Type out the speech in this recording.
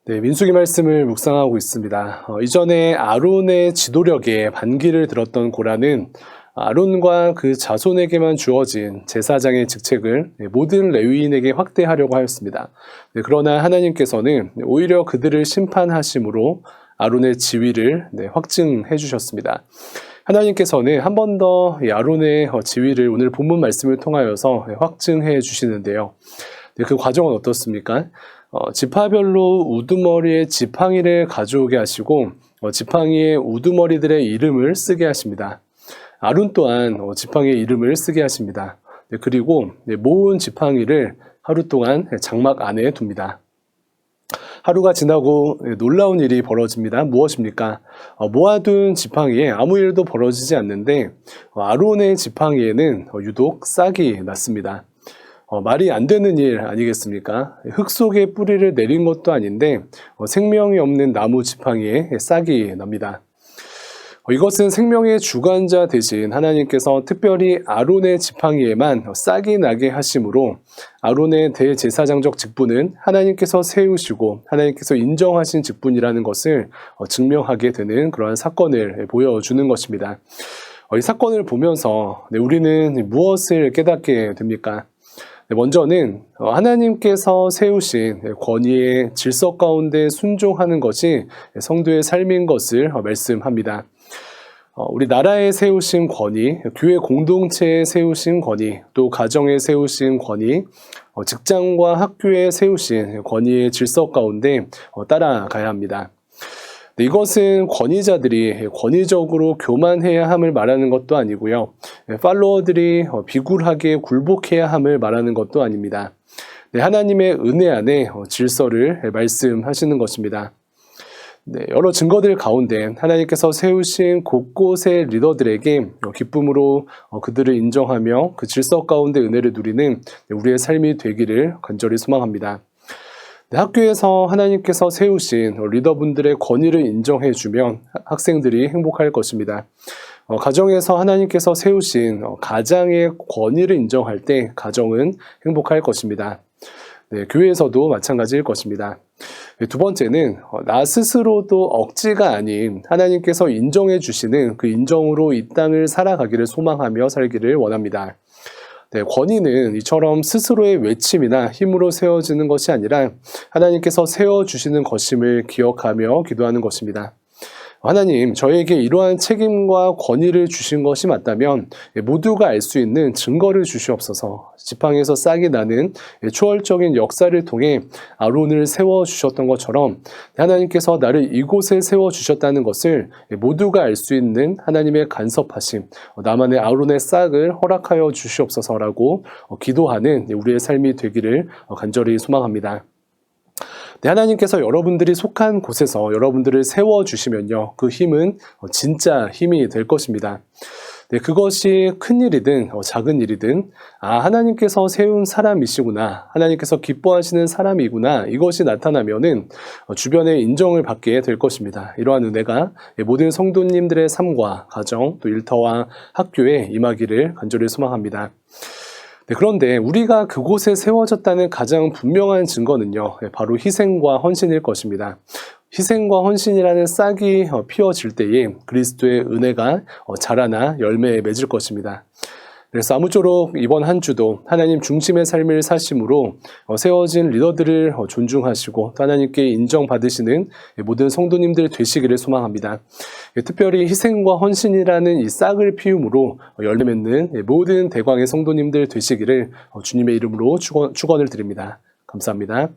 네, 민수기 말씀을 묵상하고 있습니다. 이전에 아론의 지도력에 반기를 들었던 고라는 아론과 그 자손에게만 주어진 제사장의 직책을 모든 레위인에게 확대하려고 하였습니다. 그러나 하나님께서는 오히려 그들을 심판하심으로 아론의 지위를 확증해 주셨습니다. 하나님께서는 한 번 더 아론의 지위를 오늘 본문 말씀을 통하여서 확증해 주시는데요. 그 과정은 어떻습니까? 지파별로 우두머리에 지팡이를 가져오게 하시고 지팡이에 우두머리들의 이름을 쓰게 하십니다. 아론 또한 지팡이의 이름을 쓰게 하십니다. 그리고 모은 지팡이를 하루 동안 장막 안에 둡니다. 하루가 지나고 놀라운 일이 벌어집니다. 무엇입니까? 모아둔 지팡이에 아무 일도 벌어지지 않는데 아론의 지팡이에는 유독 싹이 났습니다. 말이 안 되는 일 아니겠습니까? 흙 속에 뿌리를 내린 것도 아닌데 생명이 없는 나무 지팡이에 싹이 납니다. 이것은 생명의 주관자 대신 하나님께서 특별히 아론의 지팡이에만 싹이 나게 하심으로 아론의 대제사장적 직분은 하나님께서 세우시고 하나님께서 인정하신 직분이라는 것을 증명하게 되는 그러한 사건을 보여주는 것입니다. 이 사건을 보면서 우리는 무엇을 깨닫게 됩니까? 먼저는 하나님께서 세우신 권위의 질서 가운데 순종하는 것이 성도의 삶인 것을 말씀합니다. 우리 나라에 세우신 권위, 교회 공동체에 세우신 권위, 또 가정에 세우신 권위, 직장과 학교에 세우신 권위의 질서 가운데 따라가야 합니다. 이것은 권위자들이 권위적으로 교만해야 함을 말하는 것도 아니고요. 팔로워들이 비굴하게 굴복해야 함을 말하는 것도 아닙니다. 하나님의 은혜 안에 질서를 말씀하시는 것입니다. 여러 증거들 가운데 하나님께서 세우신 곳곳의 리더들에게 기쁨으로 그들을 인정하며 그 질서 가운데 은혜를 누리는 우리의 삶이 되기를 간절히 소망합니다. 학교에서 하나님께서 세우신 리더분들의 권위를 인정해주면 학생들이 행복할 것입니다. 가정에서 하나님께서 세우신 가장의 권위를 인정할 때 가정은 행복할 것입니다. 교회에서도 마찬가지일 것입니다. 두 번째는 나 스스로도 억지가 아닌 하나님께서 인정해 주시는 그 인정으로 이 땅을 살아가기를 소망하며 살기를 원합니다. 권위는 이처럼 스스로의 외침이나 힘으로 세워지는 것이 아니라 하나님께서 세워주시는 것임을 기억하며 기도하는 것입니다. 하나님, 저에게 이러한 책임과 권위를 주신 것이 맞다면 모두가 알 수 있는 증거를 주시옵소서. 지팡이에서 싹이 나는 초월적인 역사를 통해 아론을 세워주셨던 것처럼 하나님께서 나를 이곳에 세워주셨다는 것을 모두가 알 수 있는 하나님의 간섭하심, 나만의 아론의 싹을 허락하여 주시옵소서라고 기도하는 우리의 삶이 되기를 간절히 소망합니다. 하나님께서 여러분들이 속한 곳에서 여러분들을 세워주시면요, 그 힘은 진짜 힘이 될 것입니다. 그것이 큰 일이든 작은 일이든 하나님께서 세운 사람이시구나, 하나님께서 기뻐하시는 사람이구나, 이것이 나타나면은 주변에 인정을 받게 될 것입니다. 이러한 은혜가 모든 성도님들의 삶과 가정, 또 일터와 학교에 임하기를 간절히 소망합니다. 그런데 우리가 그곳에 세워졌다는 가장 분명한 증거는요, 바로 희생과 헌신일 것입니다. 희생과 헌신이라는 싹이 피어질 때에 그리스도의 은혜가 자라나 열매에 맺을 것입니다. 그래서 아무쪼록 이번 한 주도 하나님 중심의 삶을 사심으로 세워진 리더들을 존중하시고 또 하나님께 인정받으시는 모든 성도님들 되시기를 소망합니다. 특별히 희생과 헌신이라는 이 싹을 피움으로 열매 맺는 모든 대광의 성도님들 되시기를 주님의 이름으로 축원을 드립니다. 감사합니다.